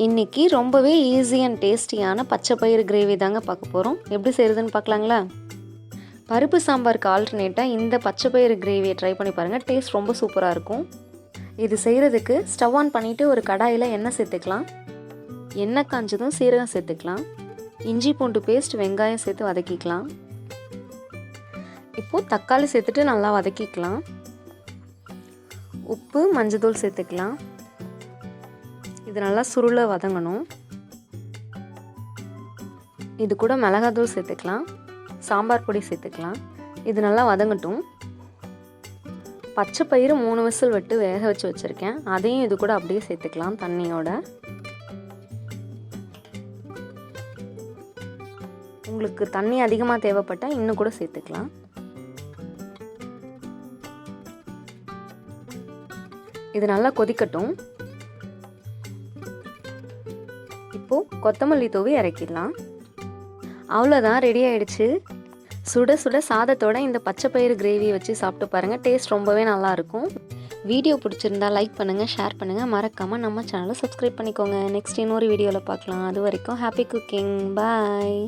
இன்றைக்கி ரொம்பவே easy and டேஸ்டியான பச்சை பயிறு கிரேவி தாங்க பார்க்க போகிறோம். எப்படி செய்கிறதுன்னு பார்க்கலாங்களா? பருப்பு சாம்பாருக்கு ஆல்டர்னேட்டாக இந்த பச்சை பயிறு கிரேவியை ட்ரை பண்ணி பாருங்கள். டேஸ்ட் ரொம்ப சூப்பராக இருக்கும். இது செய்கிறதுக்கு ஸ்டவ் ஆன் பண்ணிவிட்டு ஒரு கடாயில் எண்ணெய் சேர்த்துக்கலாம். எண்ணெய் காஞ்சதும் சீரகம் சேர்த்துக்கலாம். இஞ்சி பூண்டு பேஸ்ட், வெங்காயம் சேர்த்து வதக்கிக்கலாம். இப்போது தக்காளி சேர்த்துட்டு நல்லா வதக்கிக்கலாம். உப்பு, மஞ்சத்தூள் சேர்த்துக்கலாம். இது நல்லா சுருள வதங்கணும். இது கூட மிளகாத்தூள் சேர்த்துக்கலாம். சாம்பார் பொடி சேர்த்துக்கலாம். இது நல்லா வதங்கட்டும். பச்சை பயிறு 3 விசில் விட்டு வேக வச்சு வச்சுருக்கேன். அதையும் இது கூட அப்படியே சேர்த்துக்கலாம் தண்ணியோட. உங்களுக்கு தண்ணி அதிகமாக தேவைப்பட்டால் இன்னும் கூட சேர்த்துக்கலாம். இது நல்லா கொதிக்கட்டும். இப்போது கொத்தமல்லி தூவி இறக்கிடலாம். அவ்வளோதான், ரெடி ஆகிடுச்சு. சுட சுட சாதத்தோட இந்த பச்சை பயிறு கிரேவியை வச்சு சாப்பிட்டு பாருங்கள். டேஸ்ட் ரொம்பவே நல்லாயிருக்கும். வீடியோ பிடிச்சிருந்தா லைக் பண்ணுங்கள், ஷேர் பண்ணுங்கள். மறக்காமல் நம்ம சேனலை சப்ஸ்கிரைப் பண்ணிக்கோங்க. நெக்ஸ்ட் இன்னொரு வீடியோவில் பார்க்கலாம். அது வரைக்கும் ஹாப்பி குக்கிங். பாய்.